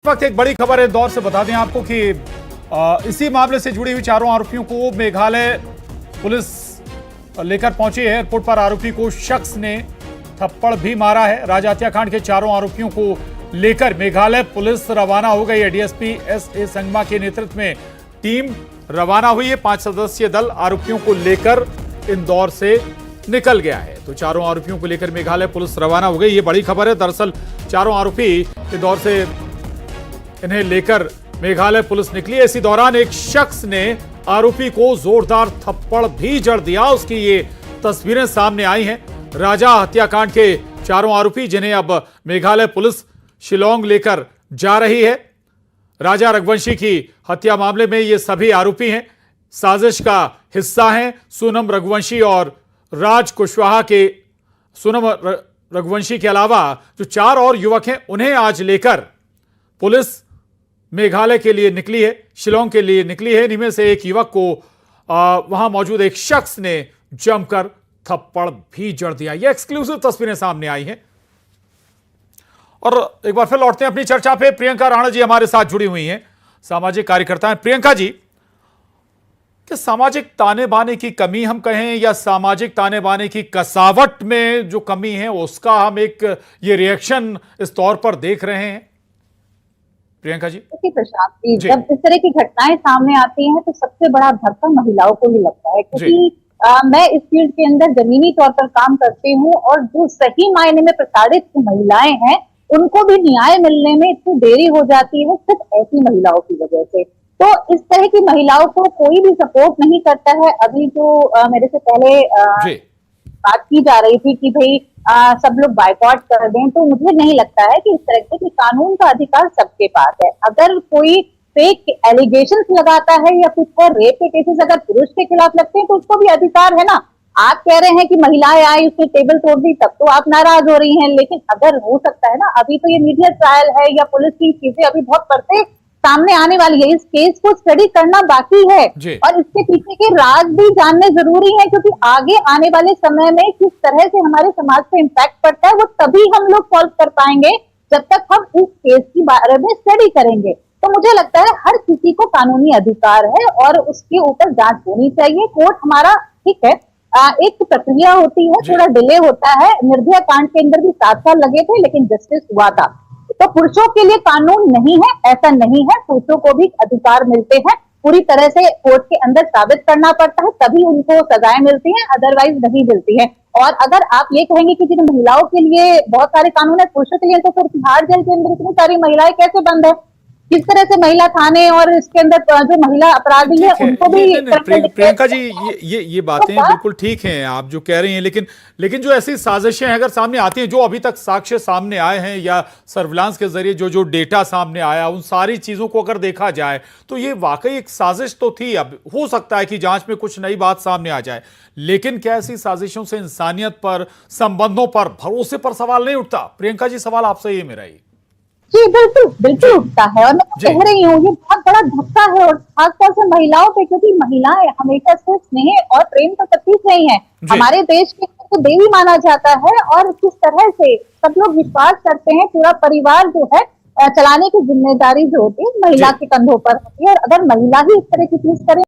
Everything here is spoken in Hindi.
इस वक्त एक बड़ी खबर है इंदौर से बता दें आपको कि इसी मामले से जुड़ी हुई चारों आरोपियों को मेघालय पुलिस लेकर पहुंची है। एयरपोर्ट पर आरोपी को शख्स ने थप्पड़ भी मारा है। राजा हत्याकांड के चारों आरोपियों को लेकर मेघालय पुलिस रवाना हो गई है। डीएसपी एस.ए. संगमा के नेतृत्व में टीम रवाना हुई है। 5 सदस्यीय दल आरोपियों को लेकर इंदौर से निकल गया है। तो चारों आरोपियों को लेकर मेघालय पुलिस रवाना हो गई। ये बड़ी खबर है। दरअसल चारों आरोपी इंदौर से इन्हें लेकर मेघालय पुलिस निकली। इसी दौरान एक शख्स ने आरोपी को जोरदार थप्पड़ भी जड़ दिया। उसकी ये तस्वीरें सामने आई हैं। राजा हत्याकांड के चारों आरोपी जिन्हें अब मेघालय पुलिस शिलोंग लेकर जा रही है। राजा रघुवंशी की हत्या मामले में ये सभी आरोपी हैं, साजिश का हिस्सा हैं। सोनम रघुवंशी और राज कुशवाहा के सोनम रघुवंशी के अलावा जो 4 और युवक हैं उन्हें आज लेकर पुलिस मेघालय के लिए निकली है, शिलोंग के लिए निकली है। इनमें से एक युवक को वहां मौजूद एक शख्स ने जमकर थप्पड़ भी जड़ दिया। ये एक्सक्लूसिव तस्वीरें सामने आई हैं। और एक बार फिर लौटते हैं अपनी चर्चा पे। प्रियंका राणा जी हमारे साथ जुड़ी हुई हैं, सामाजिक कार्यकर्ता हैं। प्रियंका जी, कि सामाजिक ताने बाने की कमी हम कहें या सामाजिक ताने बाने की कसावट में जो कमी है उसका हम एक ये रिएक्शन इस तौर पर देख रहे हैं। प्रियंका जी। प्रशांत जी, जब इस तरह की घटनाएं सामने आती हैं तो सबसे बड़ा धक्का महिलाओं को ही लगता है, क्योंकि मैं इस फील्ड के अंदर जमीनी तौर पर काम करती हूँ और जो सही मायने में प्रताड़ित महिलाएं हैं उनको भी न्याय मिलने में इतनी देरी हो जाती है सिर्फ ऐसी महिलाओं की वजह से। तो इस तरह की महिलाओं को कोई भी सपोर्ट नहीं करता है। अभी जो मेरे से पहले बात की जा रही थी कि भाई सब लोग बायकॉट कर दें, तो मुझे नहीं लगता है कि इस तरह के कानून का अधिकार सबके पास है। अगर कोई फेक एलिगेशंस लगाता है या कुछ है, रेप के केसेस अगर पुरुष के खिलाफ लगते हैं तो उसको भी अधिकार है ना। आप कह रहे हैं कि महिलाएं आई उसने टेबल तोड़ दी, तब तो आप नाराज हो रही हैं, लेकिन अगर हो सकता है ना, अभी तो ये मीडिया ट्रायल है या पुलिस की चीजें अभी बहुत पड़ते सामने आने वाली है, इस केस को स्टडी करना बाकी है और इसके पीछे के राज भी जानने जरूरी है, क्योंकि आगे आने वाले समय में किस तरह से हमारे समाज पे इम्पैक्ट पड़ता है वो तभी हम लोग सॉल्व कर पाएंगे जब तक हम इस केस के बारे में स्टडी करेंगे। तो मुझे लगता है हर किसी को कानूनी अधिकार है और उसके ऊपर जांच होनी चाहिए। कोर्ट हमारा ठीक है, एक प्रक्रिया होती है, थोड़ा डिले होता है। निर्भया कांड के अंदर भी 7 साल लगे थे लेकिन जस्टिस हुआ था। तो पुरुषों के लिए कानून नहीं है, ऐसा नहीं है। पुरुषों को भी अधिकार मिलते हैं, पूरी तरह से कोर्ट के अंदर साबित करना पड़ता है तभी उनको सजाएं मिलती हैं, अदरवाइज नहीं मिलती है। और अगर आप ये कहेंगे कि जिन महिलाओं के लिए बहुत सारे कानून है, पुरुषों के लिए तो फिर तिहाड़ जेल के अंदर इतनी सारी महिलाएं कैसे बंद है? किस तरह से महिला थाने और इसके अंदर जो महिला अपराधी है उनको भी प्रियंका जी ये बातें बिल्कुल ठीक हैं आप जो कह रही हैं, लेकिन जो ऐसी साजिशें अगर सामने आती हैं, जो अभी तक साक्ष्य सामने आए हैं या सर्विलांस के जरिए जो डेटा सामने आया, उन सारी चीजों को अगर देखा जाए तो ये वाकई एक साजिश तो थी। अब हो सकता है कि जांच में कुछ नई बात सामने आ जाए, लेकिन क्या ऐसी साजिशों से इंसानियत पर, संबंधों पर, भरोसे पर सवाल नहीं उठता? प्रियंका जी, सवाल आपसे ये मेरा ही। जी बिल्कुल उठता है और मैं कह रही हूँ ये बहुत बड़ा धक्का है, और खासतौर से महिलाओं पे, क्योंकि महिलाएं हमेशा से स्नेह और प्रेम का प्रतीक रही हैं। हमारे देश के तो देवी माना जाता है और किस तरह से सब लोग विश्वास करते हैं, पूरा परिवार जो है चलाने की जिम्मेदारी जो होती है महिला के कंधों पर होती है। और अगर महिला ही इस तरह की चीज करे